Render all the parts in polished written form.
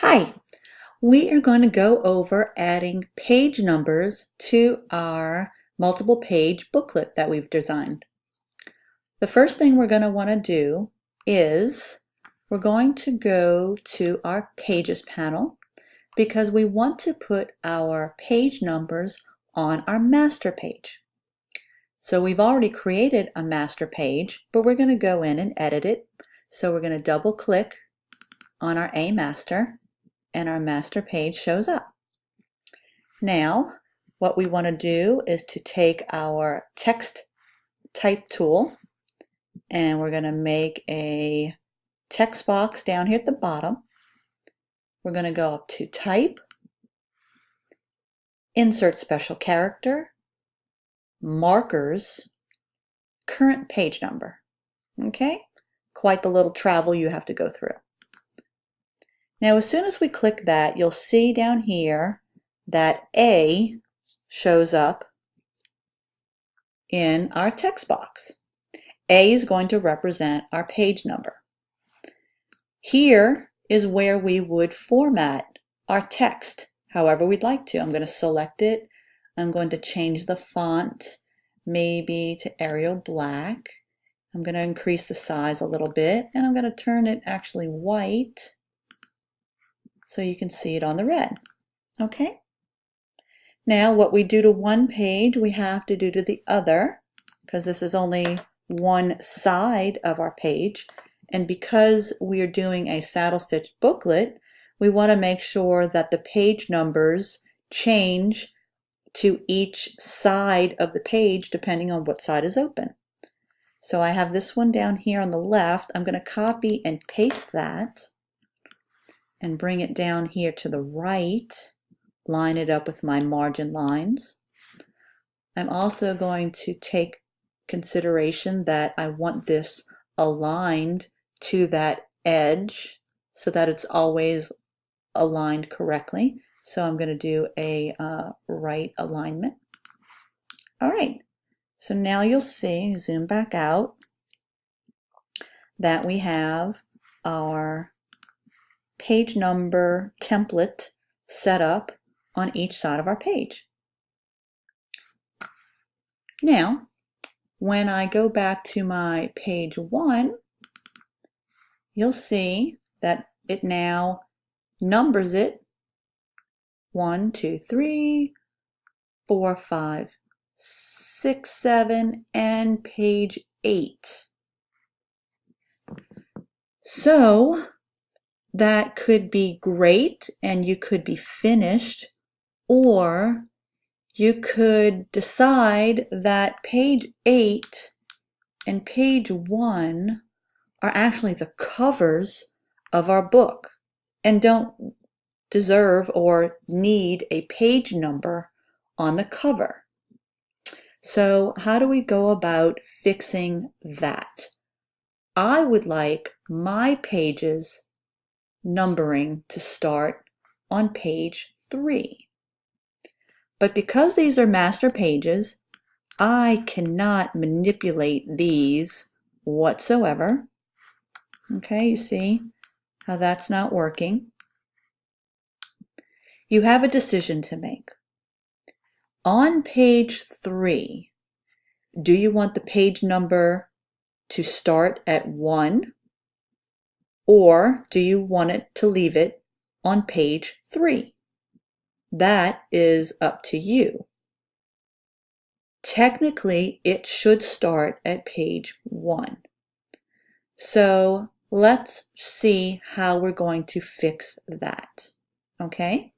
Hi, we are going to go over adding page numbers to our multiple page booklet that we've designed. The first thing we're going to want to do is we're going to go to our Pages panel because we want to put our page numbers on our master page. So we've already created a master page, but we're going to go in and edit it. So we're going to double click on our A master and our master page shows up. Now, what we want to do is to take our text type tool and we're going to make a text box down here at the bottom. We're going to go up to Type, Insert Special Character, Markers, Current Page Number. Okay? Quite the little travel you have to go through. Now, as soon as we click that, you'll see down here that A shows up in our text box. A is going to represent our page number. Here is where we would format our text however we'd like to. I'm going to select it. I'm going to change the font maybe to Arial Black. I'm going to increase the size a little bit and I'm going to turn it actually white so you can see it on the red. Okay? Now what we do to one page we have to do to the other because this is only one side of our page, and because we are doing a saddle stitch booklet we want to make sure that the page numbers change to each side of the page depending on what side is open. So I have this one down here on the left. I'm going to copy and paste that and bring it down here to the right, line it up with my margin lines. I'm also going to take consideration that I want this aligned to that edge so that it's always aligned correctly. So I'm going to do a right alignment. All right, so now you'll see, zoom back out, that we have our page number template set up on each side of our page. Now, when I go back to my page 1, you'll see that it now numbers it 1, 2, 3, 4, 5, 6, 7, and page 8. So that could be great and you could be finished, or you could decide that page 8 and page 1 are actually the covers of our book and don't deserve or need a page number on the cover. So how do we go about fixing that? I would like my pages numbering to start on page 3. But because these are master pages, I cannot manipulate these whatsoever. Okay, you see how that's not working. You have a decision to make. On page 3, do you want the page number to start at 1, or do you want it to leave it on page 3? That is up to you. Technically, it should start at page 1. So let's see how we're going to fix that. Okay?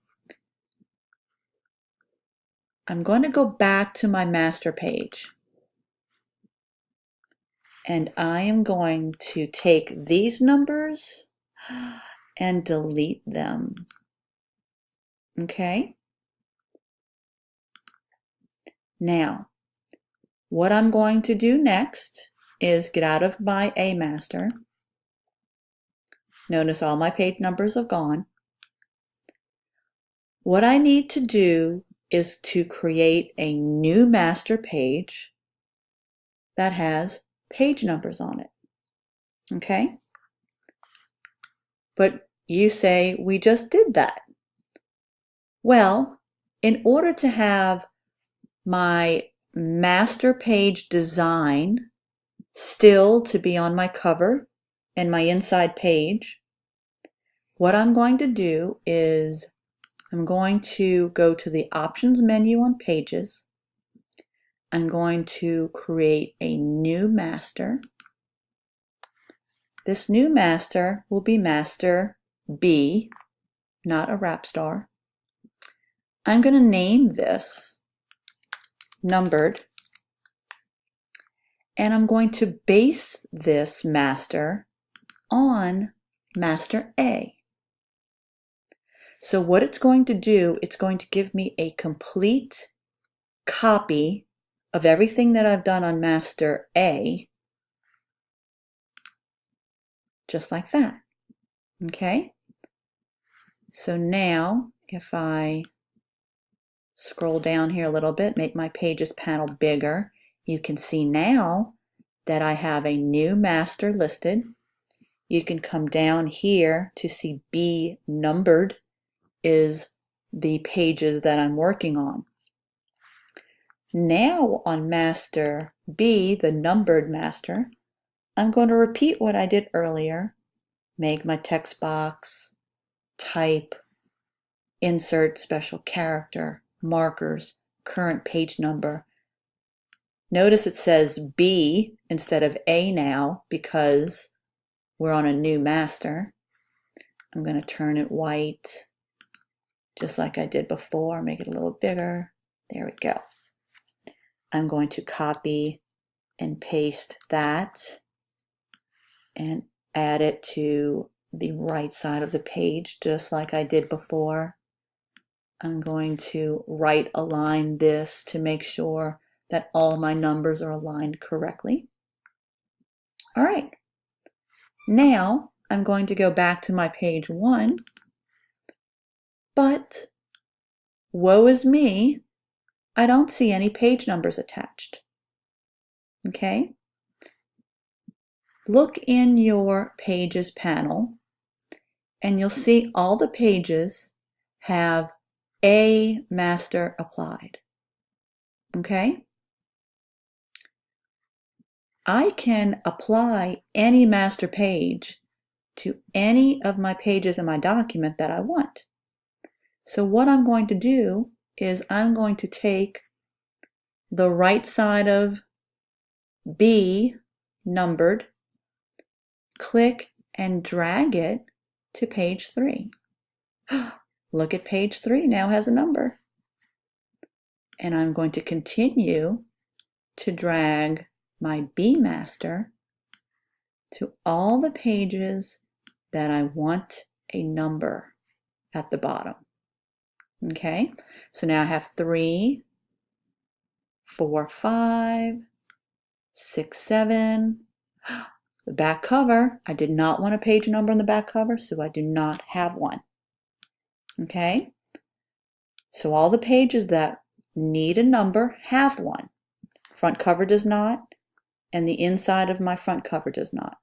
I'm going to go back to my master page. And I am going to take these numbers and delete them. Okay? Now, what I'm going to do next is get out of my A master. Notice all my page numbers are gone. What I need to do is to create a new master page that has page numbers on it. Okay? But you say, we just did that. Well, in order to have my master page design still to be on my cover and my inside page, what I'm going to do is I'm going to go to the options menu on pages. I'm going to create a new master. This new master will be master B, not a rap star. I'm going to name this numbered, and I'm going to base this master on master A. So what it's going to do, it's going to give me a complete copy of everything that I've done on master A, just like that. Okay? So now if I scroll down here a little bit, make my pages panel bigger, you can see now that I have a new master listed. You can come down here to see B numbered is the pages that I'm working on. Now on master B, the numbered master, I'm going to repeat what I did earlier. Make my text box, type, insert special character, markers, current page number. Notice it says B instead of A now because we're on a new master. I'm going to turn it white just like I did before, make it a little bigger. There we go. I'm going to copy and paste that and add it to the right side of the page just like I did before. I'm going to right align this to make sure that all my numbers are aligned correctly. All right. Now I'm going to go back to my page 1, but woe is me, I don't see any page numbers attached. Okay? Look in your Pages panel and you'll see all the pages have a master applied. Okay? I can apply any master page to any of my pages in my document that I want. So what I'm going to do is I'm going to take the right side of B numbered, click and drag it to page 3. Look at page 3 now has a number. And I'm going to continue to drag my B master to all the pages that I want a number at the bottom. Okay, so now I have 3, 4, 5, 6, 7. The back cover, I did not want a page number on the back cover, so I do not have one. Okay, so all the pages that need a number have one. Front cover does not, and the inside of my front cover does not.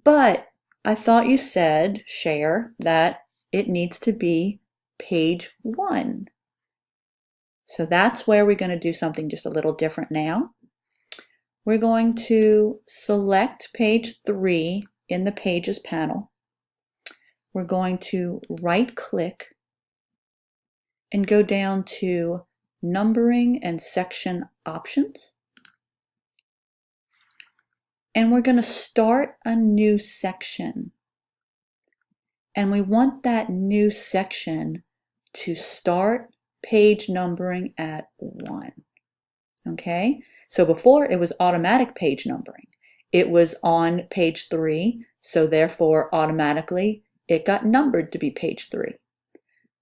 But I thought you said, Cher, that it needs to be page 1. So that's where we're going to do something just a little different now. We're going to select page 3 in the Pages panel. We're going to right-click and go down to Numbering and Section Options. And we're going to start a new section. And we want that new section to start page numbering at 1. Okay? So before it was automatic page numbering. It was on page 3, so therefore automatically it got numbered to be page 3.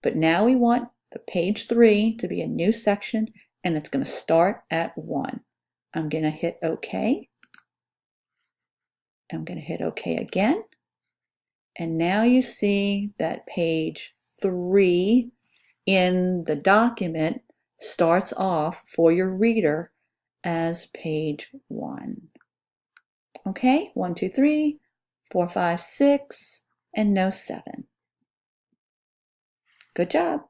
But now we want the page 3 to be a new section and it's going to start at 1. I'm going to hit OK. I'm going to hit OK again. And now you see that page 3 in the document starts off for your reader as page 1. Okay, 1, 2, 3, 4, 5, 6, and no 7. Good job.